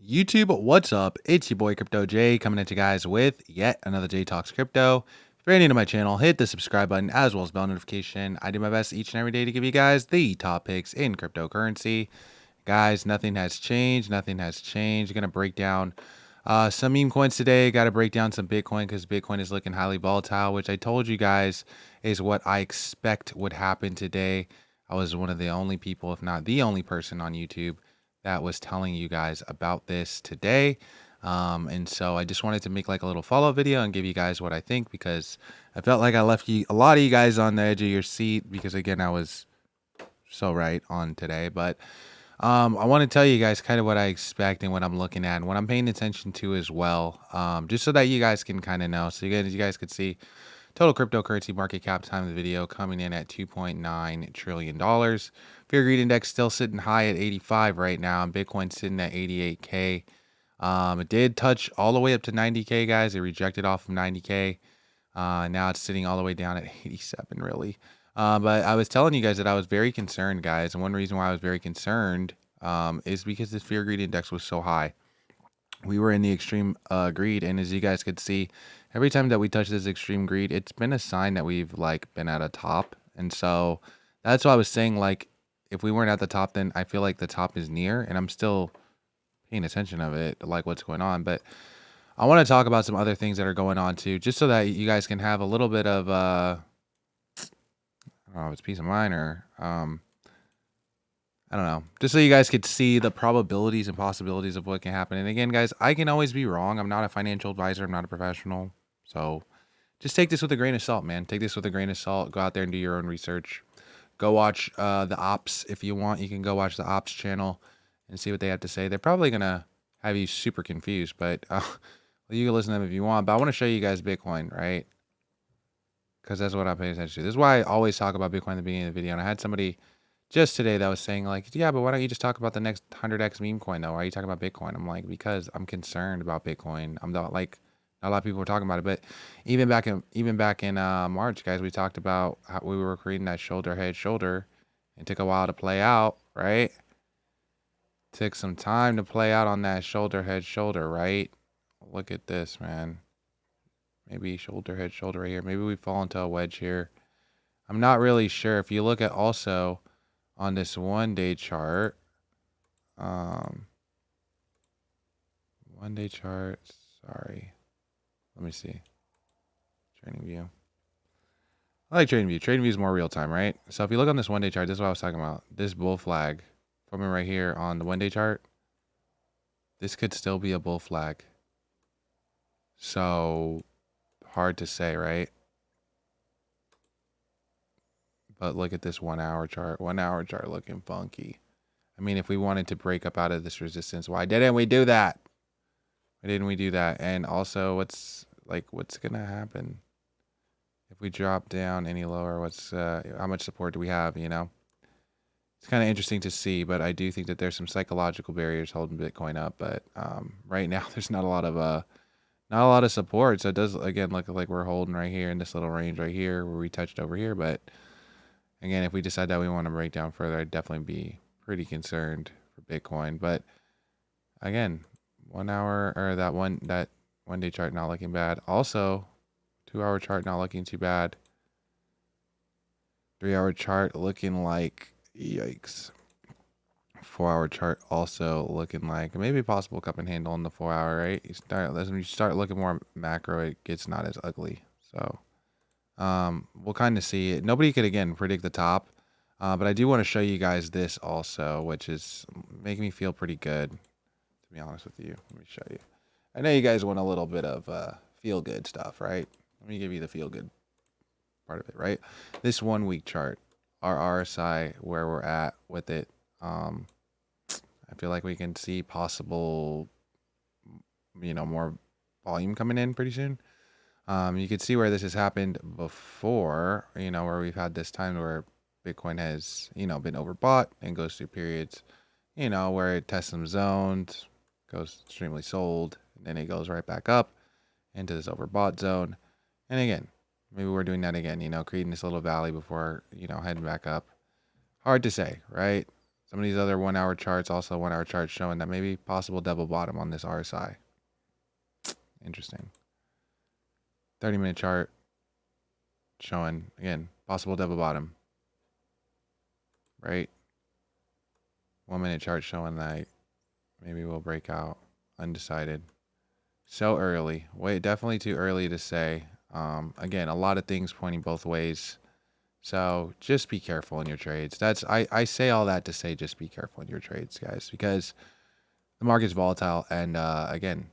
YouTube, what's up? It's your boy Crypto J coming at you guys with yet another J Talks Crypto. If you're new to my channel, hit the subscribe button as well as bell notification. I do my best each and every day to give you guys the top picks in cryptocurrency. Guys, nothing has changed. Nothing has changed. Gonna break down some meme coins today. Got to break down some Bitcoin because Bitcoin is looking highly volatile, which I told you guys is what I expect would happen today. I was one of the only people, if not the only person on YouTube that was telling you guys about this today. And so I just wanted to make like a little follow-up video and give you guys what I think because I felt like I left you a lot of you guys on the edge of your seat because again I was so right on today. But I want to tell you guys kind of what I expect and what I'm looking at and what I'm paying attention to as well. Just so that you guys can kind of know. So you guys could see total cryptocurrency market cap time of the video coming in at $2.9 trillion. Fear greed index still sitting high at 85 right now, and Bitcoin sitting at 88K. It did touch all the way up to 90K, guys. It rejected off of 90K. Now it's sitting all the way down at 87, really. But I was telling you guys that I was very concerned, guys. And one reason why I was very concerned is because this fear greed index was so high. We were in the extreme greed, and as you guys could see, every time that we touch this extreme greed, it's been a sign that we've like been at a top. And so that's why I was saying, like, if we weren't at the top, then I feel like the top is near, and I'm still paying attention of it, like what's going on. But I want to talk about some other things that are going on too, just so that you guys can have a little bit of I don't know if it's peace of mind or I don't know, just so you guys could see the probabilities and possibilities of what can happen. And again, guys, I can always be wrong. I'm not a financial advisor. I'm not a professional. So just take this with a grain of salt, man. Take this with a grain of salt. Go out there and do your own research. Go watch the ops if you want. You can go watch the ops channel and see what they have to say. They're probably going to have you super confused, but you can listen to them if you want. But I want to show you guys Bitcoin, right? Because that's what I'm paying attention to. This is why I always talk about Bitcoin at the beginning of the video. And I had somebody just today that was saying like, yeah, but why don't you just talk about the next 100x meme coin though? Why are you talking about Bitcoin? I'm like, because I'm concerned about Bitcoin. I'm not like, not a lot of people were talking about it, but even back in March, guys, we talked about how we were creating that shoulder head shoulder. It took a while to play out, right? Took some time to play out on that shoulder head shoulder, right? Look at this, man. Maybe shoulder head shoulder right here. Maybe we fall into a wedge here. I'm not really sure. If you look at also on this 1-day chart, 1-day chart, sorry. Let me see. Trading view. I like trading view. Trading view is more real time, right? So if you look on this 1-day chart, this is what I was talking about. This bull flag forming right here on the 1-day chart. This could still be a bull flag. So hard to say, right? But look at this 1-hour chart. 1-hour chart looking funky. I mean, if we wanted to break up out of this resistance, why didn't we do that? Why didn't we do that? And also, what's gonna happen if we drop down any lower? How much support do we have? You know, it's kind of interesting to see. But I do think that there's some psychological barriers holding Bitcoin up. But right now, there's not a lot of support. So it does again look like we're holding right here in this little range right here where we touched over here. But again, if we decide that we want to break down further, I'd definitely be pretty concerned for Bitcoin. But again, 1 hour or that 1-day chart not looking bad. Also, 2-hour chart not looking too bad. 3-hour chart looking like yikes. 4-hour chart also looking like maybe possible cup and handle in the 4-hour, right? When you start looking more macro, it gets not as ugly. So we'll kind of see it. Nobody could again predict the top, but I do want to show you guys this also, which is making me feel pretty good, to be honest with you. Let me show you. I know you guys want a little bit of feel good stuff, right? Let me give you the feel good part of it, right? This 1 week chart, our RSI, where we're at with it. I feel like we can see possible, more volume coming in pretty soon. You can see where this has happened before, where we've had this time where Bitcoin has, been overbought and goes through periods, where it tests some zones, goes extremely sold, and then it goes right back up into this overbought zone. And again, maybe we're doing that again, creating this little valley before, heading back up. Hard to say, right? Some of these other 1 hour charts, also 1 hour charts showing that maybe possible double bottom on this RSI. Interesting. 30-minute chart showing, again, possible double bottom. Right? 1 minute chart showing that maybe we'll break out. Undecided. So early. Wait, definitely too early to say. Again, a lot of things pointing both ways. So just be careful in your trades. I say all that to say just be careful in your trades, guys, because the market's volatile. And again,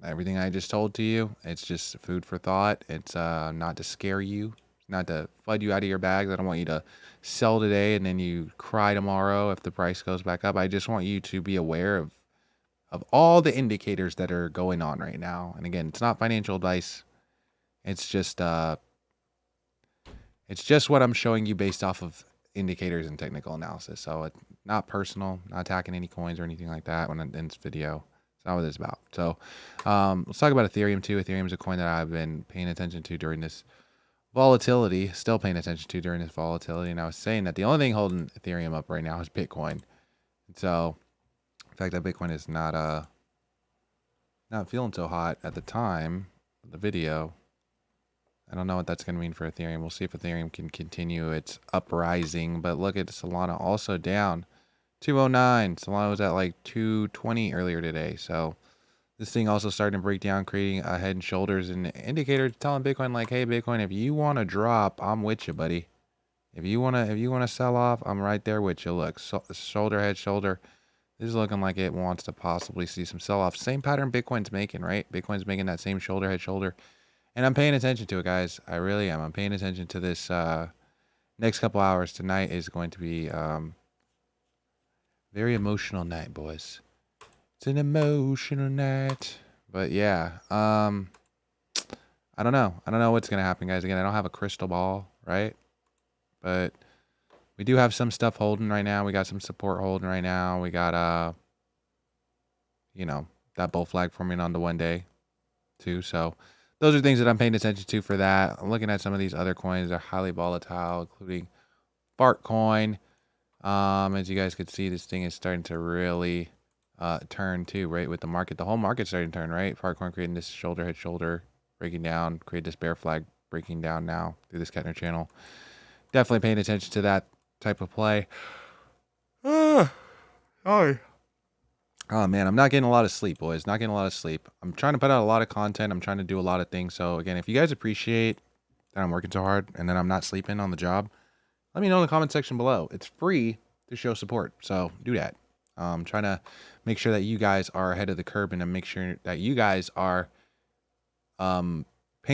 everything I just told to you, it's just food for thought. It's not to scare you, not to FUD you out of your bags. I don't want you to sell today and then you cry tomorrow if the price goes back up. I just want you to be aware of all the indicators that are going on right now. And again, it's not financial advice. It's just what I'm showing you based off of indicators and technical analysis. So it's not personal, not attacking any coins or anything like that when in this video. It's not what it's about. So let's talk about Ethereum too. Ethereum is a coin that I've been paying attention to during this volatility, still paying attention to during this volatility. And I was saying that the only thing holding Ethereum up right now is Bitcoin. So the fact that Bitcoin is not feeling so hot at the time of the video, I don't know what that's going to mean for Ethereum. We'll see if Ethereum can continue its uprising. But look at Solana also down 209. Solana was at like 220 earlier today. So this thing also starting to break down, creating a head and shoulders, and indicator telling Bitcoin like, hey, Bitcoin, if you want to drop, I'm with you, buddy. If you wanna sell off, I'm right there with you. Look, shoulder, head, shoulder. This is looking like it wants to possibly see some sell off. Same pattern Bitcoin's making, right? Bitcoin's making that same shoulder, head, shoulder. And I'm paying attention to it, guys. I really am. I'm paying attention to this next couple hours. Tonight is going to be very emotional night, boys. It's an emotional night. But yeah, I don't know. I don't know what's gonna happen, guys. Again, I don't have a crystal ball, right? But we do have some stuff holding right now. We got some support holding right now. We got that bull flag forming on the 1 day too. So those are things that I'm paying attention to for that. I'm looking at some of these other coins. They're highly volatile, including Fart coin. As you guys could see, this thing is starting to really turn too, right? With the market, the whole market's starting to turn, right? Fart coin creating this shoulder, head, shoulder, breaking down, create this bear flag, breaking down now through this Kettner channel. Definitely paying attention to that type of play. Sorry. Oh man, I'm not getting a lot of sleep, boys. Not getting a lot of sleep. I'm trying to put out a lot of content. I'm trying to do a lot of things. So again, if you guys appreciate that I'm working so hard and then I'm not sleeping on the job, let me know in the comment section below. It's free to show support, so do that. I'm trying to make sure that you guys are ahead of the curve and to make sure that you guys are paying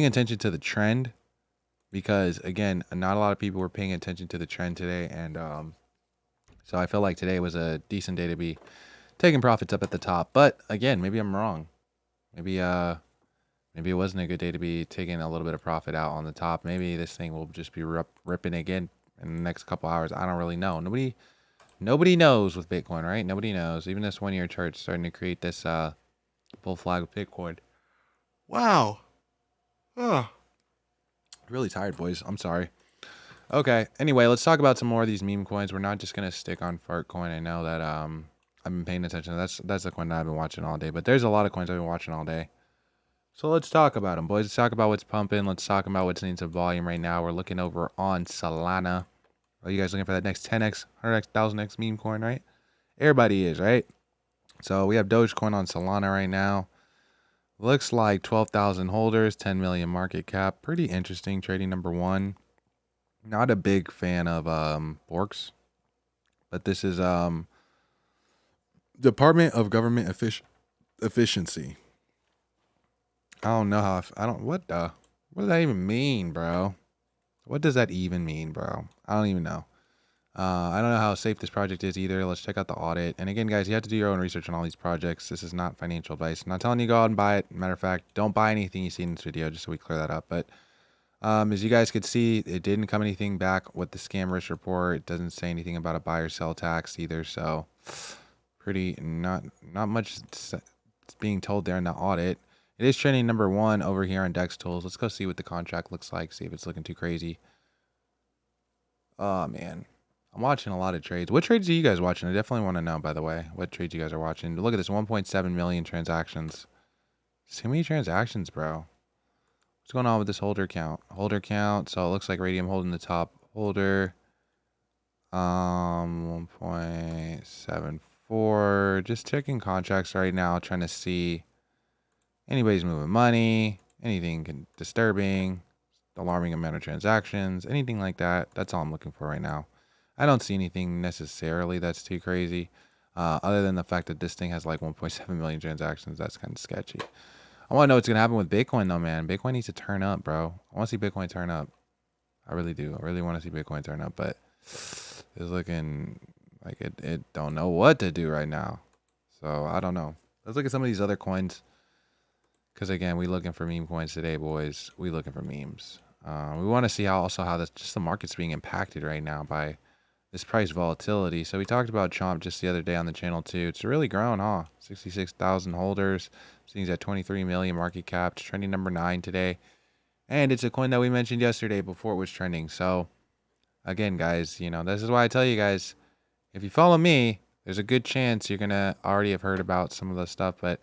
attention to the trend, because again, not a lot of people were paying attention to the trend today, and so I feel like today was a decent day to be taking profits up at the top. But again, maybe I'm wrong. Maybe it wasn't a good day to be taking a little bit of profit out on the top. Maybe this thing will just be ripping again in the next couple hours. I don't really know. Nobody knows with Bitcoin, right? Nobody knows. Even this 1 year chart starting to create this bull flag with Bitcoin. Wow. Oh. Really tired, boys. I'm sorry. Okay. Anyway, let's talk about some more of these meme coins. We're not just gonna stick on Fart coin. I know that I've been paying attention. That's the coin that I've been watching all day. But there's a lot of coins I've been watching all day. So let's talk about them, boys. Let's talk about what's pumping. Let's talk about what's needing some volume right now. We're looking over on Solana. Are you guys looking for that next 10x, 100x, 1000x meme coin, right? Everybody is, right? So we have Dogecoin on Solana right now. Looks like 12,000 holders, 10 million market cap. Pretty interesting. Trading number 1. Not a big fan of Borks, but this is Department of Government Efficiency. I don't know how. What does that even mean, bro? What does that even mean, bro? I don't even know. I don't know how safe this project is either. Let's check out the audit. And again, guys, you have to do your own research on all these projects. This is not financial advice. I'm not telling you to go out and buy it. Matter of fact, don't buy anything you see in this video, just so we clear that up. But as you guys could see, it didn't come anything back with the scam risk report. It doesn't say anything about a buy or sell tax either. So pretty not much being told there in the audit. It is trending number 1 over here on Dex Tools. Let's go see what the contract looks like. See if it's looking too crazy. Oh man, I'm watching a lot of trades. What trades are you guys watching? I definitely want to know, by the way, what trades you guys are watching. Look at this, 1.7 million transactions. Too many transactions, bro. What's going on with this holder count? Holder count. So it looks like Radium holding the top holder. 1.74. Just checking contracts right now, trying to see anybody's moving money, anything disturbing, alarming amount of transactions, anything like that. That's all I'm looking for right now. I don't see anything necessarily that's too crazy, other than the fact that this thing has like 1.7 million transactions. That's kind of sketchy. I want to know what's gonna happen with Bitcoin though, man. Bitcoin needs to turn up, bro. I want to see Bitcoin turn up. I really do. I really want to see Bitcoin turn up, but it's looking like it don't know what to do right now. So I don't know. Let's look at some of these other coins. Because again, we looking for meme coins today, boys. We looking for memes. We want to see how just the market's being impacted right now by this price volatility. So we talked about Chomp just the other day on the channel too. It's really grown, huh? 66,000 holders. Things at 23 million market cap. It's trending number 9 today. And it's a coin that we mentioned yesterday before it was trending. So again, guys, this is why I tell you guys, if you follow me, there's a good chance you're going to already have heard about some of the stuff. But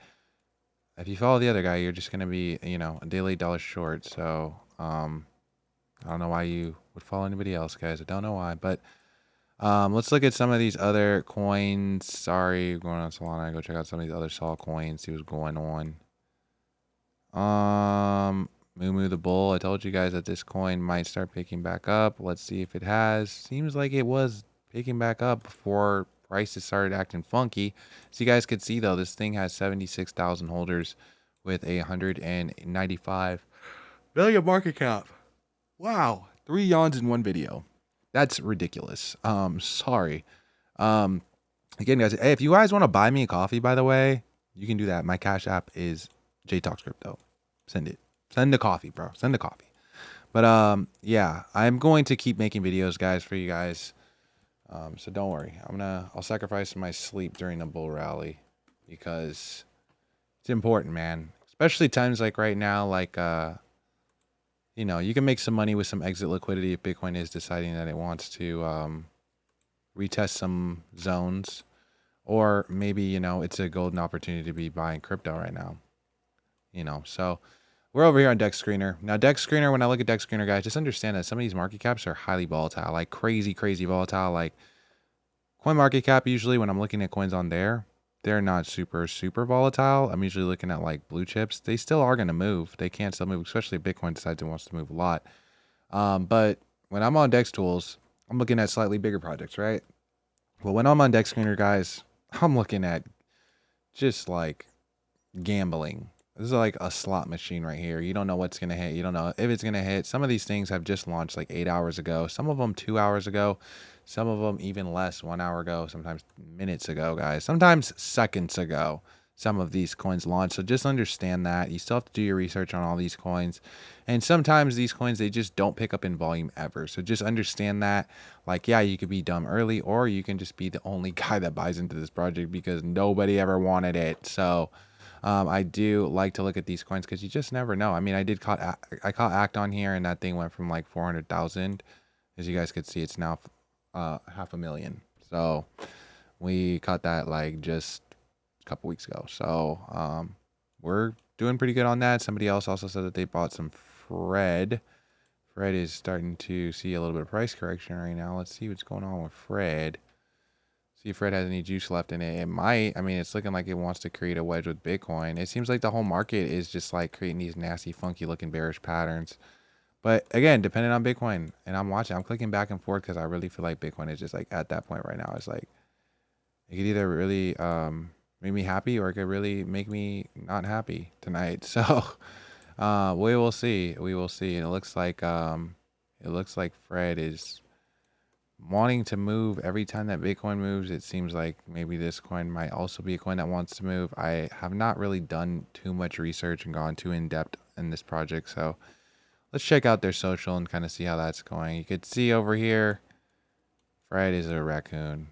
if you follow the other guy, you're just going to be, a daily dollar short. So I don't know why you would follow anybody else, guys. I don't know why. But let's look at some of these other coins. Sorry, going on Solana. Go check out some of these other Sol coins. See what's going on. Moo the Bull. I told you guys that this coin might start picking back up. Let's see if it has. Seems like it was picking back up before prices started acting funky. So you guys could see though, this thing has 76,000 holders with 195 million market cap. Wow, 3 yawns in one video. That's ridiculous. Sorry. Again, guys, hey, if you guys want to buy me a coffee, by the way, you can do that. My Cash App is JTalksCrypto. Send it. Send the coffee, bro. Send the coffee. But yeah, I'm going to keep making videos, guys, for you guys. So don't worry. I'll sacrifice my sleep during the bull rally because it's important, man. Especially times like right now, like you can make some money with some exit liquidity if Bitcoin is deciding that it wants to retest some zones, or maybe it's a golden opportunity to be buying crypto right now. So we're over here on Dex Screener. Now, Dex Screener, when I look at Dex Screener, guys, just understand that some of these market caps are highly volatile, like crazy volatile. Like coin market cap, usually when I'm looking at coins on there, they're not super volatile. I'm usually looking at like blue chips. They still are going to move. They can still move, especially if Bitcoin decides it wants to move a lot. But when I'm on Dex Tools, I'm looking at slightly bigger projects, right? Well, when I'm on Dex Screener, guys, I'm looking at just like gambling. This is like a slot machine right here. You don't know what's going to hit. You don't know if it's going to hit. Some of these things have just launched like 8 hours ago. Some of them 2 hours ago. Some of them even less, 1 hour ago. Sometimes minutes ago, guys. Sometimes seconds ago. Some of these coins launch. So just understand that. You still have to do your research on all these coins. And sometimes these coins, they just don't pick up in volume ever. So just understand that. Like, yeah, you could be dumb early, or you can just be the only guy that buys into this project because nobody ever wanted it. So I do like to look at these coins because you just never know. I mean, I caught Act on here, and that thing went from like 400,000. As you guys could see, it's now 500,000. So we caught that like just a couple weeks ago. So we're doing pretty good on that. Somebody else also said that they bought some Fred. Fred is starting to see a little bit of price correction right now. Let's see what's going on with Fred. See if Fred has any juice left in it. It might. I mean, it's looking like it wants to create a wedge with Bitcoin. It seems like the whole market is just like creating these nasty, funky looking bearish patterns. But again, depending on Bitcoin, and I'm clicking back and forth because I really feel like Bitcoin is just like at that point right now. It's like it could either really make me happy, or it could really make me not happy tonight. So we will see. We will see. And it looks like Fred is wanting to move every time that Bitcoin moves. It seems like maybe this coin might also be a coin that wants to move. I have not really done too much research and gone too in depth in this project, so let's check out their social and kind of see how that's going. You could see over here, Fred is a raccoon.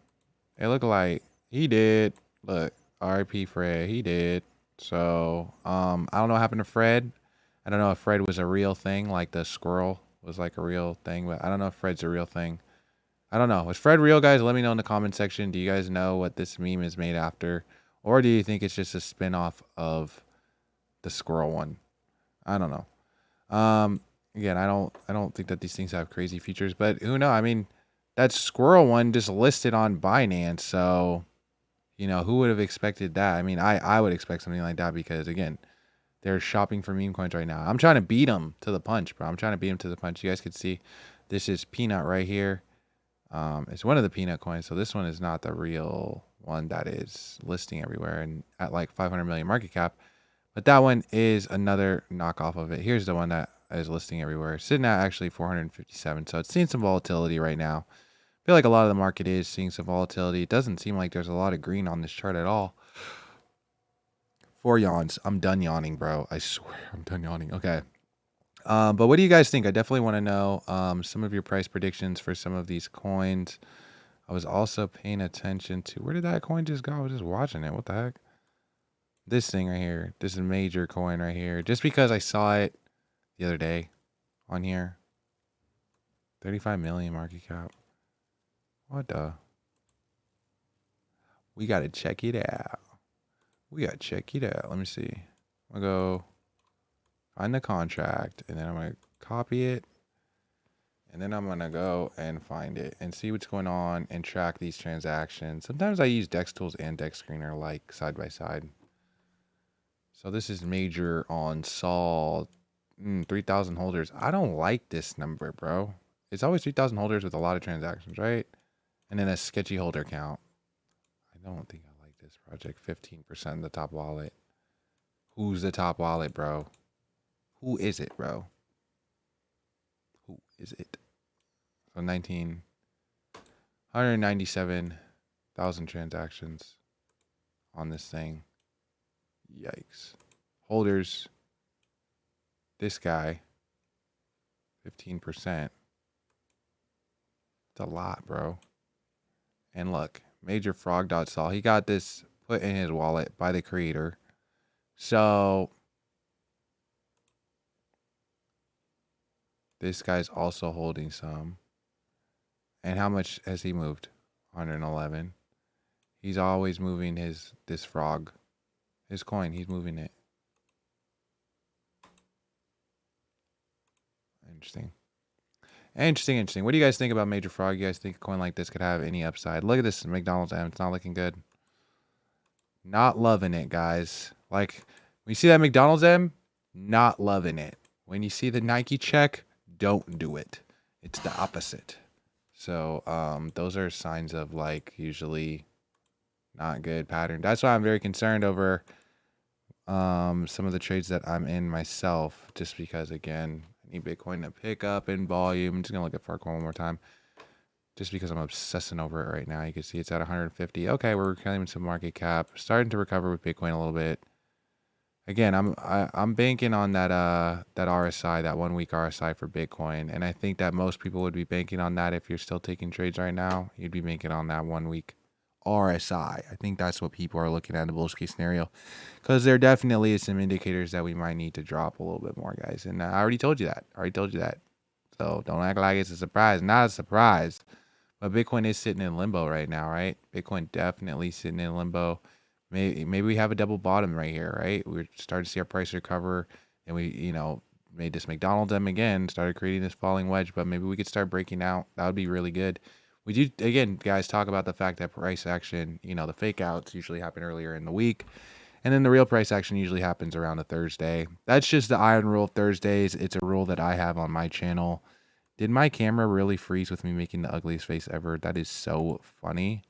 It looked like he did. Look, RIP Fred, he did. So I don't know what happened to Fred. I don't know if Fred was a real thing, like the squirrel was like a real thing, but I don't know if Fred's a real thing. I don't know. Is Fred real, guys? Let me know in the comment section. Do you guys know what this meme is made after? Or do you think it's just a spin-off of the squirrel one? I don't know. Again, I don't think that these things have crazy features, but who knows? I mean, that squirrel one just listed on Binance, so you know, who would have expected that? I mean, I would expect something like that because again, they're shopping for meme coins right now. I'm trying to beat them to the punch, bro. I'm trying to beat them to the punch. You guys can see this is Peanut right here. It's one of the Peanut coins, so this one is not the real one that is listing everywhere and at like 500 million market cap. But that one is another knockoff of it. Here's the one that is listing everywhere. Sitting at actually 457. So it's seeing some volatility right now. I feel like a lot of the market is seeing some volatility. It doesn't seem like there's a lot of green on this chart at all. 4 yawns. I'm done yawning, bro. I swear I'm done yawning. Okay. But what do you guys think? I definitely want to know some of your price predictions for some of these coins. I was also paying attention to, where did that coin just go? I was just watching it. What the heck? This thing right here. This is a major coin right here. Just because I saw it the other day on here. 35 million market cap. What the? We got to check it out. We got to check it out. Let me see. I'm going to go find the contract, and then I'm going to copy it. And then I'm going to go and find it and see what's going on and track these transactions. Sometimes I use Dex Tools and Dex Screener like side by side. So this is major on Sol. 3,000 holders. I don't like this number, bro. It's always 3,000 holders with a lot of transactions, right? And then a sketchy holder count. I don't think I like this project. 15% of the top wallet. Who's the top wallet, bro? Who is it, bro? Who is it? So 197,000 transactions on this thing. Yikes. Holders. This guy. 15%. It's a lot, bro. And look, Major Frog.sol. He got this put in his wallet by the creator. So this guy's also holding some. And how much has he moved? 111. He's always moving this frog. His coin, he's moving it. Interesting. Interesting. What do you guys think about Major Frog? You guys think a coin like this could have any upside? Look at this McDonald's M. It's not looking good. Not loving it, guys. Like, when you see that McDonald's M, not loving it. When you see the Nike check, don't do it. It's the opposite. So, those are signs of, like, usually not good pattern. That's why I'm very concerned over some of the trades that I'm in myself, just because, again, I need Bitcoin to pick up in volume. I'm just gonna look at Farcoin one more time, just because I'm obsessing over it right now. You can see it's at 150. Okay, we're reclaiming some market cap, starting to recover with Bitcoin a little bit. Again, I'm banking on that RSI, that 1 week RSI for Bitcoin, and I think that most people would be banking on that. If you're still taking trades right now, you'd be banking on that 1 week RSI. I think that's what people are looking at in the bullish case scenario, because there definitely is some indicators that we might need to drop a little bit more, guys. And I already told you that. So don't act like it's a surprise. Not a surprise. But Bitcoin is sitting in limbo right now, right? Bitcoin definitely sitting in limbo. Maybe we have a double bottom right here, right? We're starting to see our price recover, and we, made this McDonald's M again, started creating this falling wedge, but maybe we could start breaking out. That would be really good. We do, again, guys, talk about the fact that price action, the fake outs usually happen earlier in the week. And then the real price action usually happens around a Thursday. That's just the iron rule of Thursdays. It's a rule that I have on my channel. Did my camera really freeze with me making the ugliest face ever? That is so funny.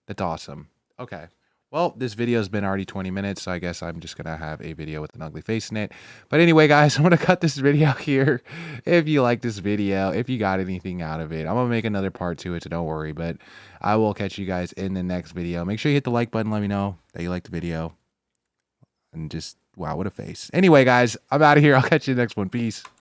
That's awesome. Okay. Well, this video has been already 20 minutes, so I guess I'm just going to have a video with an ugly face in it. But anyway, guys, I'm going to cut this video here. If you like this video, if you got anything out of it, I'm going to make another part to it, so don't worry. But I will catch you guys in the next video. Make sure you hit the like button. Let me know that you liked the video. And just, wow, what a face. Anyway, guys, I'm out of here. I'll catch you in the next one. Peace.